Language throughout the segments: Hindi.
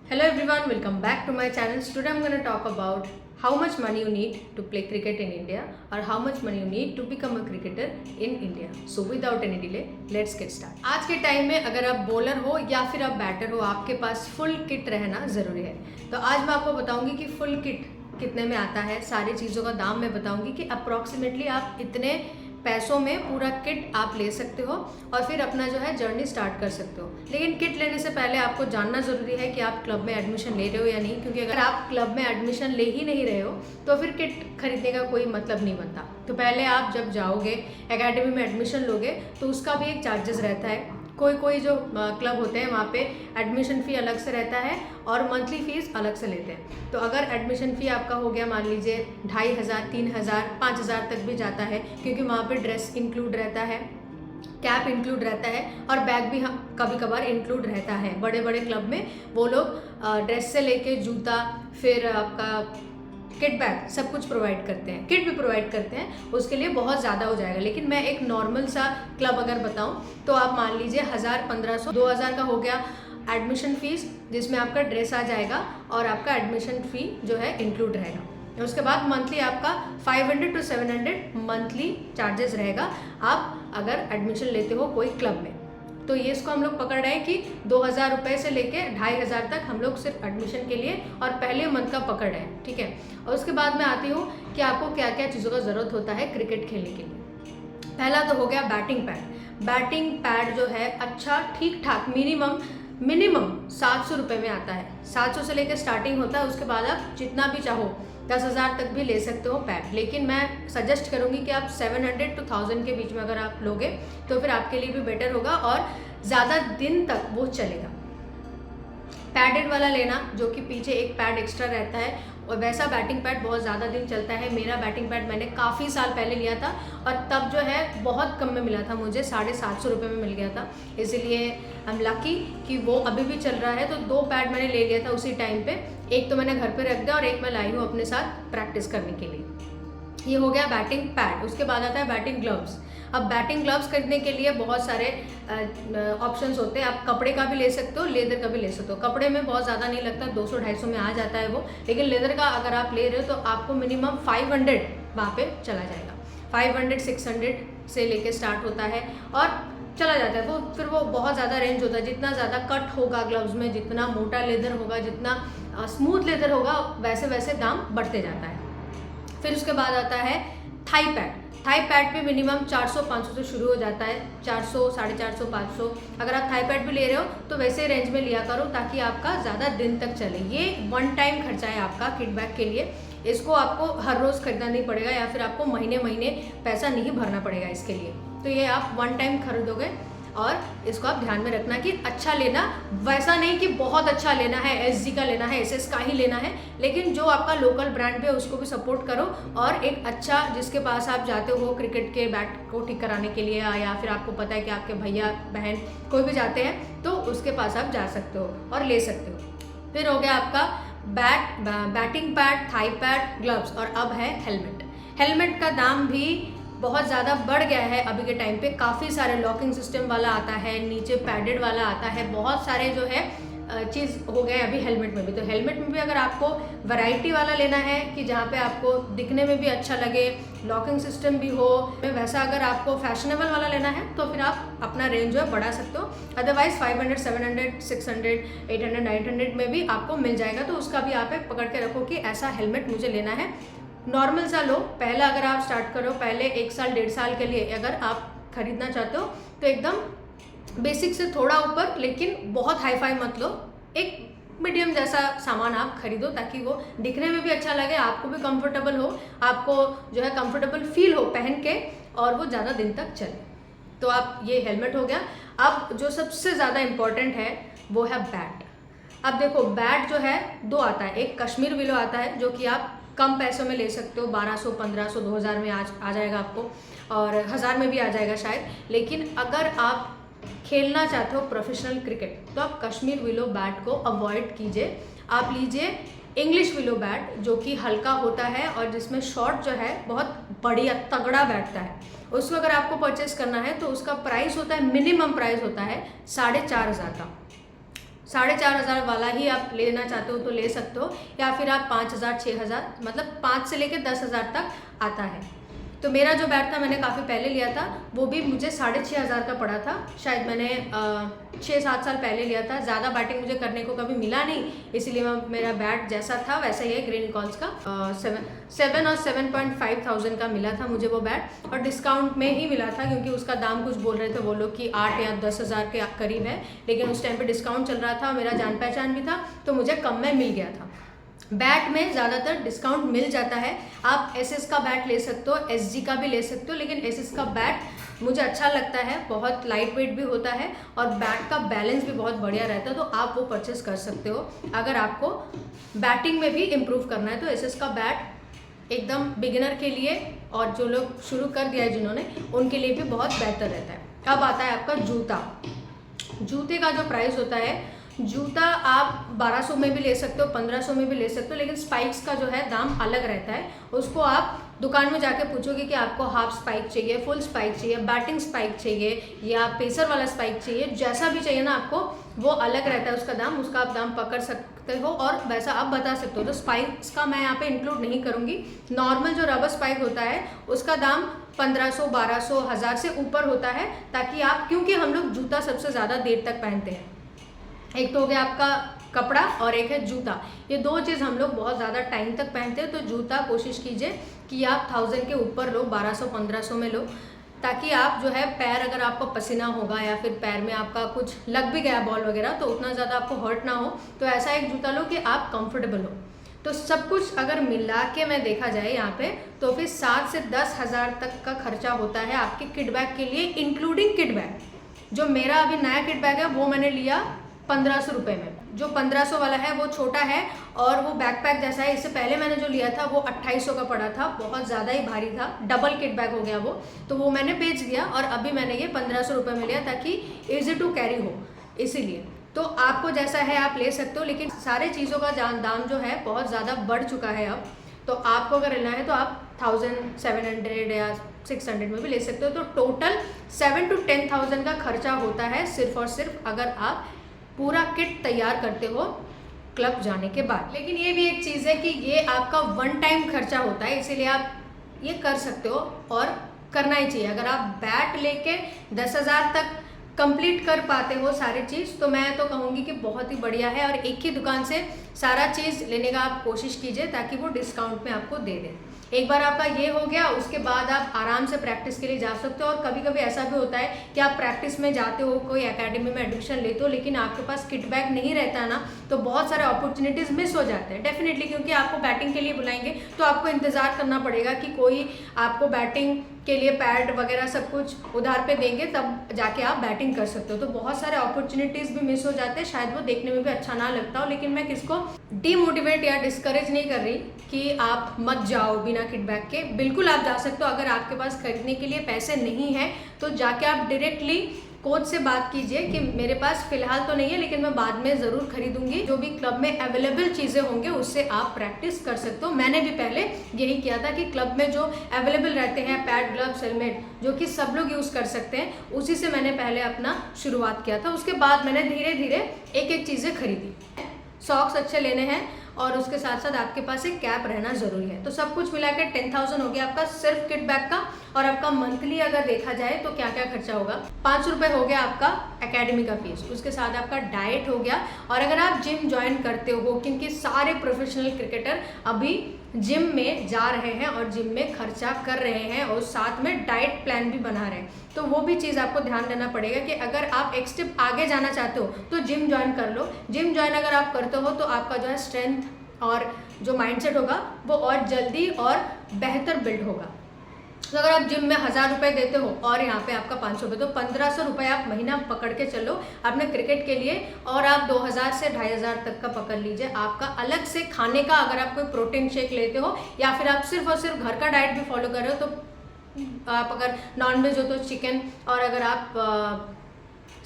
Hello everyone, welcome back to my channel. Today I'm going to talk about how much money you need to play cricket in India or how much money you need to become a cricketer in India. So without any delay, let's get started. आज के टाइम में अगर आप बॉलर हो या फिर आप बैटर हो, आपके पास फुल किट रहना ज़रूरी है। तो आज मैं आपको बताऊंगी कि फुल किट कितने में आता है, सारी चीज़ों का दाम मैं बताऊंगी कि अप्रॉक्सीमेटली आप इतने पैसों में पूरा किट आप ले सकते हो और फिर अपना जो है जर्नी स्टार्ट कर सकते हो। लेकिन किट लेने से पहले आपको जानना ज़रूरी है कि आप क्लब में एडमिशन ले रहे हो या नहीं, क्योंकि अगर आप क्लब में एडमिशन ले ही नहीं रहे हो तो फिर किट खरीदने का कोई मतलब नहीं बनता। तो पहले आप जब जाओगे एकेडमी में एडमिशन लोगे तो उसका भी एक चार्जेस रहता है। कोई जो क्लब होते हैं वहाँ पे एडमिशन फ़ी अलग से रहता है और मंथली फ़ीस अलग से लेते हैं। तो अगर एडमिशन फ़ी आपका हो गया मान लीजिए 2500, 3000, 5000 तक भी जाता है, क्योंकि वहाँ पे ड्रेस इंक्लूड रहता है, कैप इंक्लूड रहता है और बैग भी कभी कभार इंक्लूड रहता है। बड़े बड़े क्लब में वो लोग ड्रेस से लेके जूता फिर आपका किट बैग सब कुछ प्रोवाइड करते हैं, किट भी प्रोवाइड करते हैं। उसके लिए बहुत ज़्यादा हो जाएगा। लेकिन मैं एक नॉर्मल सा क्लब अगर बताऊं तो आप मान लीजिए 1000, 1500, 2000 का हो गया एडमिशन फ़ीस, जिसमें आपका ड्रेस आ जाएगा और आपका एडमिशन फ़ी जो है इंक्लूड रहेगा। उसके बाद मंथली आपका 500 to 700 मंथली चार्जेस रहेगा आप अगर एडमिशन लेते हो कोई क्लब में। तो ये इसको हम लोग पकड़ रहे हैं कि 2000 रुपये से लेके 2500 तक हम लोग सिर्फ एडमिशन के लिए और पहले मंथ का पकड़ रहे हैं, ठीक है। और उसके बाद मैं आती हूँ कि आपको क्या क्या चीज़ों का ज़रूरत होता है क्रिकेट खेलने के लिए। पहला तो हो गया बैटिंग पैड। बैटिंग पैड जो है अच्छा ठीक ठाक मिनिमम 700 रुपये में आता है। 700 से लेकर स्टार्टिंग होता है। उसके बाद आप जितना भी चाहो 10,000 तक भी ले सकते हो पैड। लेकिन मैं सजेस्ट करूँगी कि आप 700 to 1000 के बीच में अगर आप लोगे तो फिर आपके लिए भी बेटर होगा और ज़्यादा दिन तक वो चलेगा। पैडेड वाला लेना जो कि पीछे एक पैड एक्स्ट्रा रहता है, और वैसा बैटिंग पैड बहुत ज़्यादा दिन चलता है। मेरा बैटिंग पैड मैंने काफ़ी साल पहले लिया था और तब जो है बहुत कम में मिला था, मुझे 750 रुपये में मिल गया था। इसीलिए आई एम लकी कि वो अभी भी चल रहा है। तो 2 पैड मैंने ले लिया था उसी टाइम पे। एक तो मैंने घर पे रख दिया और एक मैं लाई हूँ अपने साथ प्रैक्टिस करने के लिए। ये हो गया बैटिंग पैड। उसके बाद आता है बैटिंग ग्लव्स। अब बैटिंग ग्लव्स खरीदने के लिए बहुत सारे ऑप्शंस होते हैं। आप कपड़े का भी ले सकते हो, लेदर का भी ले सकते हो। कपड़े में बहुत ज़्यादा नहीं लगता, 200-250 में आ जाता है वो। लेकिन लेदर का अगर आप ले रहे हो तो आपको मिनिमम 500 वहाँ पे चला जाएगा। 500, 600 से लेके स्टार्ट होता है और चला जाता है। तो फिर वो बहुत ज़्यादा रेंज होता है। जितना ज़्यादा कट होगा ग्लव्स में, जितना मोटा लेदर होगा, जितना स्मूथ लेदर होगा, वैसे वैसे दाम बढ़ते जाता है। फिर उसके बाद आता है थाई पैड। थाई पैड पे मिनिमम 400-500 से शुरू हो जाता है। 400, 450, 500। अगर आप थाई पैड भी ले रहे हो तो वैसे रेंज में लिया करो ताकि आपका ज़्यादा दिन तक चले। ये वन टाइम खर्चा है आपका किट बैग के लिए। इसको आपको हर रोज़ खरीदना नहीं पड़ेगा या फिर आपको महीने महीने पैसा नहीं भरना पड़ेगा इसके लिए। तो ये आप वन टाइम खरीदोगे और इसको आप ध्यान में रखना कि अच्छा लेना, वैसा नहीं कि बहुत अच्छा लेना है, SG का लेना है, SS का ही लेना है। लेकिन जो आपका लोकल ब्रांड है उसको भी सपोर्ट करो और एक अच्छा जिसके पास आप जाते हो क्रिकेट के बैट को ठीक कराने के लिए या फिर आपको पता है कि आपके भैया बहन कोई भी जाते हैं तो उसके पास आप जा सकते हो और ले सकते हो। फिर हो गया आपका batting pad, thigh pad, gloves और अब है हेलमेट। हेलमेट का दाम भी बहुत ज़्यादा बढ़ गया है अभी के टाइम पे। काफ़ी सारे लॉकिंग सिस्टम वाला आता है, नीचे पैडेड वाला आता है, बहुत सारे जो है चीज़ हो गए अभी हेलमेट में भी। तो हेलमेट में भी अगर आपको वैरायटी वाला लेना है कि जहाँ पे आपको दिखने में भी अच्छा लगे, लॉकिंग सिस्टम भी हो, वैसा अगर आपको फैशनेबल वाला लेना है तो फिर आप अपना रेंज जो है बढ़ा सकते हो। अदरवाइज 500, 700, 600, 800, 900 में भी आपको मिल जाएगा। तो उसका भी आप एक पकड़ के रखो कि ऐसा हेलमेट मुझे लेना है। नॉर्मल सा लो पहला। अगर आप स्टार्ट करो पहले 1 साल 1.5 साल के लिए अगर आप खरीदना चाहते हो तो एकदम बेसिक से थोड़ा ऊपर, लेकिन बहुत हाई फाई मत लो। एक मीडियम जैसा सामान आप खरीदो ताकि वो दिखने में भी अच्छा लगे, आपको भी कंफर्टेबल हो, आपको जो है कंफर्टेबल फील हो पहन के और वो ज़्यादा दिन तक चले। तो आप ये हेलमेट हो गया। अब जो सबसे ज़्यादा इम्पॉर्टेंट है वो है बैट। अब देखो बैट जो है 2 आता है। एक कश्मीर विलो आता है जो कि आप कम पैसों में ले सकते हो, 1200, 1500, 2000 में आ जाएगा आपको और 1000 में भी आ जाएगा शायद। लेकिन अगर आप खेलना चाहते हो प्रोफेशनल क्रिकेट तो आप कश्मीर विलो बैट को अवॉइड कीजिए। आप लीजिए इंग्लिश विलो बैट जो कि हल्का होता है और जिसमें शॉट जो है बहुत बढ़िया तगड़ा बैठता है। उसको अगर आपको परचेस करना है तो उसका प्राइस होता है, मिनिमम प्राइस होता है 4500 का। 4,500 वाला ही आप लेना चाहते हो तो ले सकते हो, या फिर आप 5,000 6,000 मतलब 5 से लेकर 10,000 तक आता है। तो मेरा जो बैट था मैंने काफ़ी पहले लिया था, वो भी मुझे 6,500 का पड़ा था। शायद मैंने 6-7 साल पहले लिया था। ज़्यादा बैटिंग मुझे करने को कभी मिला नहीं, इसीलिए मेरा बैट जैसा था वैसा ही है। ग्रीन कॉल्स का 7 और 7.5 थाउजेंड का मिला था मुझे वो बैट, और डिस्काउंट में ही मिला था क्योंकि उसका दाम कुछ बोल रहे थे वो लोग कि 8 या 10,000 के करीब है, लेकिन उस टाइम पे डिस्काउंट चल रहा था, मेरा जान पहचान भी था तो मुझे कम में मिल गया था। बैट में ज़्यादातर डिस्काउंट मिल जाता है। आप एसएस का बैट ले सकते हो, एसजी का भी ले सकते हो, लेकिन एसएस का बैट मुझे अच्छा लगता है, बहुत लाइट वेट भी होता है और बैट का बैलेंस भी बहुत बढ़िया रहता है, तो आप वो परचेस कर सकते हो अगर आपको बैटिंग में भी इम्प्रूव करना है। तो एसएस का बैट एकदम बिगिनर के लिए और जो लोग शुरू कर दिया है जिन्होंने, उनके लिए भी बहुत बेहतर रहता है। अब आता है आपका जूता। जूते का जो प्राइस होता है, जूता आप 1200 में भी ले सकते हो, 1500 में भी ले सकते हो, लेकिन स्पाइक्स का जो है दाम अलग रहता है। उसको आप दुकान में जाके पूछोगे कि आपको हाफ स्पाइक चाहिए, फुल स्पाइक चाहिए, बैटिंग स्पाइक चाहिए या पेसर वाला स्पाइक चाहिए, जैसा भी चाहिए ना आपको, वो अलग रहता है उसका दाम। उसका आप दाम पकड़ सकते हो और वैसा आप बता सकते हो। तो स्पाइक्स का मैं यहाँ पे इंक्लूड नहीं करूँगी। नॉर्मल जो रबर स्पाइक होता है उसका दाम 1500, 1200, 1000 से ऊपर होता है, ताकि आप, क्योंकि हम लोग जूता सबसे ज़्यादा देर तक पहनते हैं। एक तो हो गया आपका कपड़ा और एक है जूता, ये दो चीज़ हम लोग बहुत ज़्यादा टाइम तक पहनते हैं। तो जूता कोशिश कीजिए कि आप 1000 के ऊपर लो, 1200-1500 में लो, ताकि आप जो है पैर, अगर आपको पसीना होगा या फिर पैर में आपका कुछ लग भी गया बॉल वगैरह, तो उतना ज़्यादा आपको हर्ट ना हो, तो ऐसा एक जूता लो कि आप कंफर्टेबल हो। तो सब कुछ अगर मिला के मैं देखा जाए यहाँ पे, तो फिर 7 से 10,000 तक का खर्चा होता है आपके किट बैग के लिए, इंक्लूडिंग किट बैग। जो मेरा अभी नया किट बैग है वो मैंने लिया 1500 रुपये में। जो 1500 वाला है वो छोटा है और वो बैकपैक जैसा है। इससे पहले मैंने जो लिया था वो 2800 का पड़ा था, बहुत ज़्यादा ही भारी था, डबल किट बैग हो गया वो, तो वो मैंने बेच दिया और अभी मैंने ये 1500 रुपये में लिया ताकि ईजी टू कैरी हो, इसीलिए। तो आपको जैसा है आप ले सकते हो, लेकिन सारे चीज़ों का दाम जो है बहुत ज़्यादा बढ़ चुका है अब। तो आपको अगर लेना है तो आप 1700 या 600 में भी ले सकते हो। तो टोटल 7 to 10,000 का खर्चा होता है सिर्फ और सिर्फ अगर आप पूरा किट तैयार करते हो क्लब जाने के बाद। लेकिन ये भी एक चीज़ है कि ये आपका वन टाइम खर्चा होता है, इसीलिए आप ये कर सकते हो और करना ही चाहिए। अगर आप बैट लेके 10,000 तक कंप्लीट कर पाते हो सारी चीज़, तो मैं तो कहूँगी कि बहुत ही बढ़िया है। और एक ही दुकान से सारा चीज़ लेने का आप कोशिश कीजिए ताकि वो डिस्काउंट में आपको दे दें। एक बार आपका ये हो गया, उसके बाद आप आराम से प्रैक्टिस के लिए जा सकते हो। और कभी कभी ऐसा भी होता है कि आप प्रैक्टिस में जाते हो, कोई एकेडमी में एडमिशन लेते हो, लेकिन आपके पास किट बैग नहीं रहता है ना, तो बहुत सारे अपॉर्चुनिटीज़ मिस हो जाते हैं डेफिनेटली। क्योंकि आपको बैटिंग के लिए बुलाएंगे तो आपको इंतज़ार करना पड़ेगा कि कोई आपको बैटिंग के लिए पैड वगैरह सब कुछ उधार पे देंगे, तब जाके आप बैटिंग कर सकते हो। तो बहुत सारे अपॉर्चुनिटीज़ भी मिस हो जाते हैं, शायद वो देखने में भी अच्छा ना लगता हो। लेकिन मैं किसको डीमोटिवेट या डिस्करेज नहीं कर रही कि आप मत जाओ बिना किट बैग के, बिल्कुल आप जा सकते हो। अगर आपके पास खरीदने के लिए पैसे नहीं हैं तो जाके आप डायरेक्टली कोच से बात कीजिए कि मेरे पास फिलहाल तो नहीं है, लेकिन मैं बाद में ज़रूर खरीदूंगी। जो भी क्लब में अवेलेबल चीज़ें होंगे उससे आप प्रैक्टिस कर सकते हो। मैंने भी पहले यही किया था कि क्लब में जो अवेलेबल रहते हैं पैड, ग्लव्स, हेलमेट, जो कि सब लोग यूज़ कर सकते हैं, उसी से मैंने पहले अपना शुरुआत किया था। उसके बाद मैंने धीरे धीरे एक एक चीज़ें खरीदी। सॉक्स अच्छे लेने हैं और उसके साथ साथ आपके पास एक कैप रहना ज़रूरी है। तो सब कुछ मिला के 10,000 हो गया आपका सिर्फ किट बैग का। और आपका मंथली अगर देखा जाए तो क्या क्या खर्चा होगा, 500 रुपये हो गया आपका एकेडमी का फीस, उसके साथ आपका डाइट हो गया। और अगर आप जिम ज्वाइन करते हो, क्योंकि सारे प्रोफेशनल क्रिकेटर अभी जिम में जा रहे हैं और जिम में खर्चा कर रहे हैं और साथ में डाइट प्लान भी बना रहे हैं, तो वो भी चीज़ आपको ध्यान देना पड़ेगा कि अगर आप एक स्टेप आगे जाना चाहते हो तो जिम ज्वाइन कर लो। जिम ज्वाइन अगर आप करते हो तो आपका जो है स्ट्रेंथ और जो माइंडसेट होगा वो और जल्दी और बेहतर बिल्ड होगा। तो अगर आप जिम में 1000 रुपये देते हो और यहाँ पे आपका 500 रुपये, तो 1500 रुपये आप महीना पकड़ के चलो अपने क्रिकेट के लिए। और आप 2000 से 2500 तक का पकड़ लीजिए आपका अलग से खाने का। अगर आप कोई प्रोटीन शेक लेते हो या फिर आप सिर्फ और सिर्फ घर का डाइट भी फॉलो कर रहे हो, तो आप अगर नॉन वेज हो तो चिकन, और अगर आप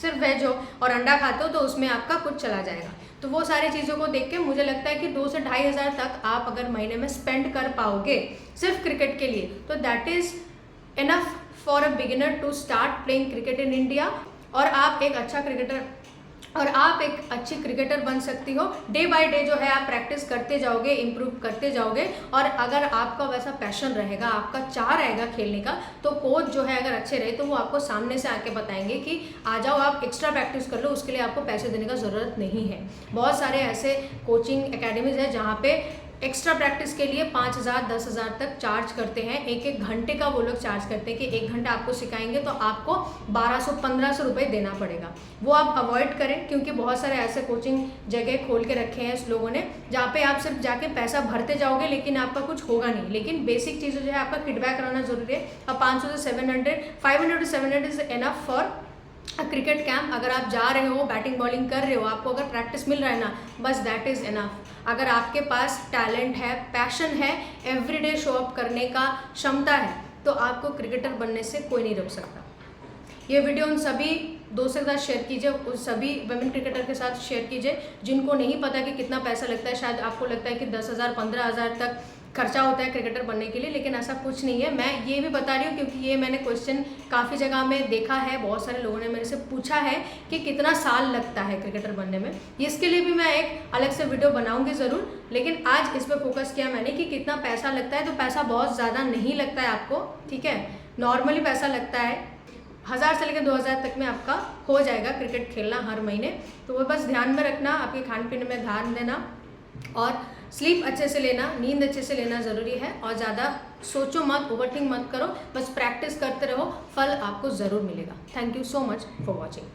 सिर्फ वेज हो और अंडा खाते हो तो उसमें आपका कुछ चला जाएगा। तो वो सारी चीज़ों को देख के मुझे लगता है कि 2 से 2500 तक आप अगर महीने में स्पेंड कर पाओगे सिर्फ क्रिकेट के लिए, तो that is enough for a beginner to start playing cricket in India. और आप एक अच्छा क्रिकेटर और आप एक अच्छी क्रिकेटर बन सकती हो। डे बाय डे जो है आप प्रैक्टिस करते जाओगे, इम्प्रूव करते जाओगे, और अगर आपका वैसा पैशन रहेगा, आपका चाह रहेगा खेलने का, तो कोच जो है अगर अच्छे रहे तो वो आपको सामने से आके बताएंगे कि आ जाओ आप एक्स्ट्रा प्रैक्टिस कर लो, उसके लिए आपको पैसे देने का ज़रूरत नहीं है। बहुत सारे ऐसे कोचिंग एकेडमीज है जहाँ पे एक्स्ट्रा प्रैक्टिस के लिए 5,000 10,000 तक चार्ज करते हैं। एक एक घंटे का वो लोग चार्ज करते हैं कि 1 घंटा आपको सिखाएंगे तो आपको 1200-1500 रुपये देना पड़ेगा। वो आप अवॉइड करें, क्योंकि बहुत सारे ऐसे कोचिंग जगह खोल के रखे हैं इस लोगों ने जहाँ पे आप सिर्फ जाके पैसा भरते जाओगे लेकिन आपका कुछ होगा नहीं। लेकिन बेसिक चीज़ें जो है आपका किटबैक रहना जरूरी है। अब 500 से 700, 500 to 700 is enough for cricket camp. अगर आप जा रहे हो, बैटिंग बॉलिंग कर रहे हो, आपको अगर प्रैक्टिस मिल रहा है ना, बस दैट इज़ इनफ। अगर आपके पास टैलेंट है, पैशन है, एवरीडे शो अप करने का क्षमता है, तो आपको क्रिकेटर बनने से कोई नहीं रोक सकता। ये वीडियो उन सभी दोस्तों के साथ शेयर कीजिए, उस सभी वुमेन क्रिकेटर के साथ शेयर कीजिए जिनको नहीं पता कि कितना पैसा लगता है। शायद आपको लगता है कि 10,000 15,000 तक खर्चा होता है क्रिकेटर बनने के लिए, लेकिन ऐसा कुछ नहीं है। मैं ये भी बता रही हूँ क्योंकि ये मैंने क्वेश्चन काफ़ी जगह में देखा है, बहुत सारे लोगों ने मेरे से पूछा है कि कितना साल लगता है क्रिकेटर बनने में। इसके लिए भी मैं एक अलग से वीडियो बनाऊंगी ज़रूर, लेकिन आज इस पर फोकस किया मैंने कि कितना पैसा लगता है। तो पैसा बहुत ज़्यादा नहीं लगता है आपको, ठीक है, नॉर्मली पैसा लगता है 1,000 से लेकर 2,000 तक में आपका हो जाएगा क्रिकेट खेलना हर महीने। तो वो बस ध्यान में रखना, आपके खान पीने में ध्यान देना और स्लीप अच्छे से लेना, नींद अच्छे से लेना ज़रूरी है। और ज़्यादा सोचो मत, ओवरथिंक मत करो, बस प्रैक्टिस करते रहो, फल आपको ज़रूर मिलेगा। Thank you so much for watching.